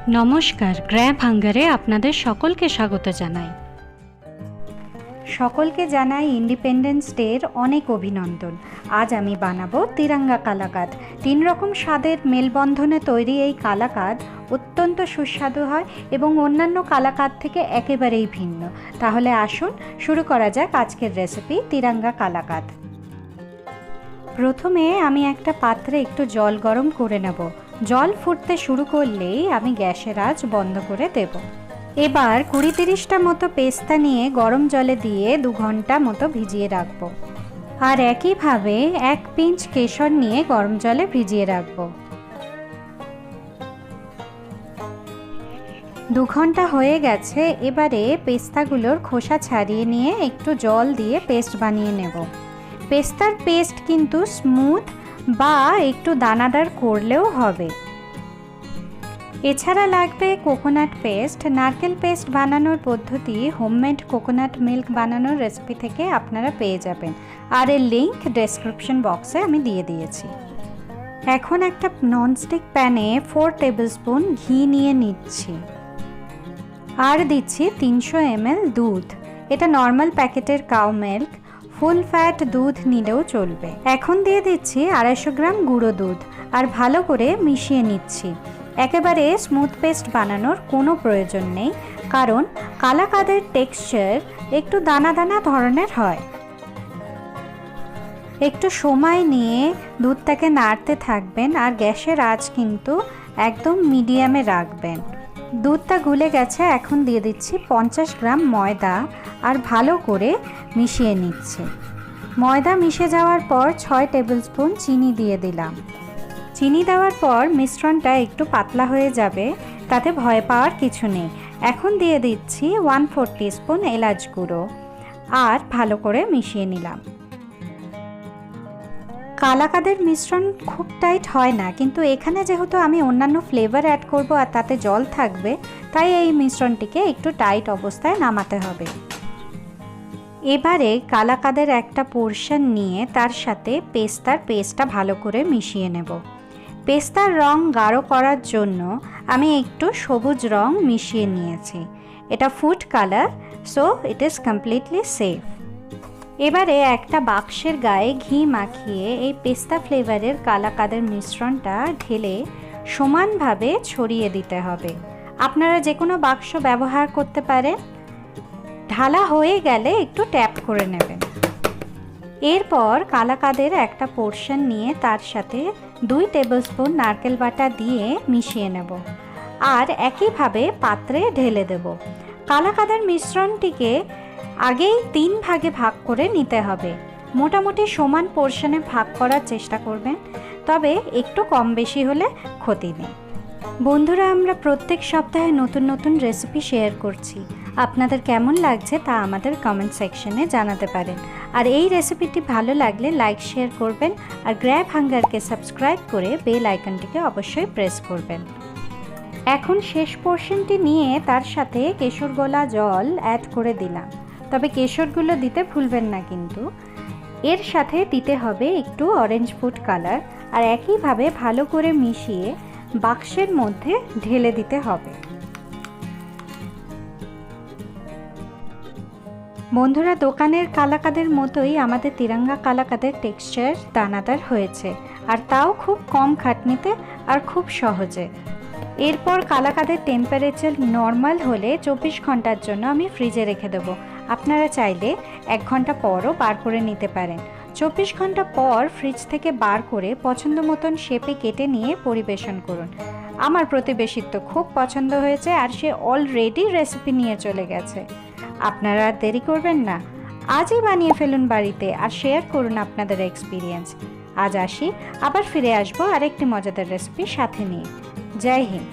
নমস্কার, গ্র্যাব হাঙ্গারে আপনাদের সকলকে স্বাগত জানাই। সকলকে জানাই ইন্ডিপেন্ডেন্স ডের অনেক অভিনন্দন। আজ আমি বানাবো তিরাঙ্গা কালাকাদ। 3 রকম স্বাদের মেলবন্ধনে তৈরি এই কালাকাদ অত্যন্ত সুস্বাদু হয় এবং অন্যান্য কালাকাদ থেকে একেবারেই ভিন্ন। তাহলে আসুন শুরু করা যাক আজকের রেসিপি তিরাঙ্গা কালাকাদ। প্রথমে আমি একটা পাত্রে একটু জল গরম করে নেব। জল ফুটতে শুরু করলেই আমি গ্যাসের আঁচ বন্ধ করে দেব। এবার 20-30টা মতো পেস্তা নিয়ে গরম জলে দিয়ে 2 ঘন্টা মতো ভিজিয়ে রাখবো। আর একইভাবে 1 পিঞ্চ কেশর নিয়ে গরম জলে ভিজিয়ে রাখবো। 2 ঘন্টা হয়ে গেছে। এবারে পেস্তাগুলোর খোসা ছাড়িয়ে নিয়ে একটু জল দিয়ে পেস্ট বানিয়ে নেব। পেস্তার পেস্ট কিন্তু স্মুথ বা একটু দানাদার করলেও হবে। এছাড়া লাগবে কোকোনাট পেস্ট। নারকেল পেস্ট বানানোর পদ্ধতি হোমমেড কোকোনাট মিল্ক বানানোর রেসিপি থেকে আপনারা পেয়ে যাবেন, আর এর লিঙ্ক ডেসক্রিপশন বক্সে আমি দিয়ে দিয়েছি। এখন একটা ননস্টিক প্যানে 4 টেবিলস্পুন ঘি নিয়ে নিচ্ছি আর দিচ্ছি 300 ml দুধ। এটা নর্মাল প্যাকেটের কাউ মিল্ক, ফুল ফ্যাট দুধ নিলেও চলবে। এখন দিয়ে দিচ্ছি 250 গ্রাম গুঁড়ো দুধ আর ভালো করে মিশিয়ে নিচ্ছি। একেবারে স্মুথ পেস্ট বানানোর কোনো প্রয়োজন নেই, কারণ কালাকাদের টেক্সচার একটু দানা দানা ধরনের হয়। একটু সময় নিয়ে দুধটাকে নাড়তে থাকবেন আর গ্যাসের আঁচ কিন্তু একদম মিডিয়ামে রাখবেন। দুধটা গুলে গেছে। এখন দিয়ে দিচ্ছি 50 গ্রাম ময়দা আর ভালো করে মিশিয়ে নিচ্ছি। ময়দা মিশে যাওয়ার পর 6 টেবিলস্পুন চিনি দিয়ে দিলাম। চিনি দেওয়ার পর মিশ্রণটা একটু পাতলা হয়ে যাবে, তাতে ভয় পাওয়ার কিছু নেই। এখন দিয়ে দিচ্ছি 1/4 টিস্পুন এলাচ গুঁড়ো আর ভালো করে মিশিয়ে নিলাম। কালাকাদের মিশ্রণ খুব টাইট হয় না, কিন্তু এখানে যেহেতু আমি অন্যান্য ফ্লেভার অ্যাড করব আর তাতে জল থাকবে, তাই এই মিশ্রণটিকে একটু টাইট অবস্থায় নামাতে হবে। এবারে কালাকাদের একটা পোর্শন নিয়ে তার সাথে পেস্তার পেস্টটা ভালো করে মিশিয়ে নেব। পেস্তার রং গাঢ় করার জন্য আমি একটু সবুজ রং মিশিয়ে নিয়েছি। এটা food colour, so it is completely safe. এবারে একটা বাক্সের গায়ে ঘি মাখিয়ে এই পেস্তা ফ্লেভারের কালাকাদের মিশ্রণটা ঢেলে সমানভাবে ছড়িয়ে দিতে হবে। আপনারা যে কোনো বাক্স ব্যবহার করতে পারেন। ঢালা হয়ে গেলে একটু ট্যাপ করে নেবেন। এরপর কালাকাদের একটা পোর্শন নিয়ে তার সাথে 2 টেবিলস্পুন নারকেল বাটা দিয়ে মিশিয়ে নেব আর একইভাবে পাত্রে ঢেলে দেব। কালাকাদের মিশ্রণটিকে আগেই 3 ভাগে ভাগ করে নিতে হবে। মোটামুটি সমান পোর্শনে ভাগ করার চেষ্টা করবেন, তবে একটু কম বেশি হলে ক্ষতি নেই। বন্ধুরা, আমরা প্রত্যেক সপ্তাহে নতুন নতুন রেসিপি শেয়ার করছি। আপনাদের কেমন লাগছে তা আমাদের কমেন্ট সেকশনে জানাতে পারেন। আর এই রেসিপিটি ভালো লাগলে লাইক শেয়ার করবেন আর গ্র্যাব হাঙ্গারকে সাবস্ক্রাইব করে বেল আইকনটিকে অবশ্যই প্রেস করবেন। এখন শেষ পোর্শনটি নিয়ে তার সাথে কেশর গোলা জল অ্যাড করে দিলাম, তবে কেশরগুলো দিতে ভুলবেন না কিন্তু। এর সাথে দিতে হবে একটু অরেঞ্জ ফুড কালার আর একইভাবে ভালো করে মিশিয়ে বাক্সের মধ্যে ঢেলে দিতে হবে। বন্ধুরা, দোকানের কালাকাদের মতোই আমাদের তিরাঙ্গা কালাকাদের টেক্সচার দানাদার হয়েছে, আর তাও খুব কম খাটনিতে আর খুব সহজে। এরপর কালাকাদের টেম্পারেচার নর্মাল হলে 24 ঘন্টার জন্য আমি ফ্রিজে রেখে দেবো। আপনারা চাইলে 1 ঘন্টা পরও বার করে নিতে পারেন। 24 ঘন্টা পর ফ্রিজ থেকে বার করে পছন্দ মতন শেপে কেটে নিয়ে পরিবেশন করুন। আমার প্রতিবেশীর তো খুব পছন্দ হয়েছে আর সে অলরেডি রেসিপি নিয়ে চলে গেছে। আপনারা আর দেরি করবেন না, আজই বানিয়ে ফেলুন বাড়িতে আর শেয়ার করুন আপনাদের এক্সপিরিয়েন্স। আজ আসি, আবার ফিরে আসবো আরেকটি মজাদার রেসিপির সাথে নিয়ে। জয় হিন্দ।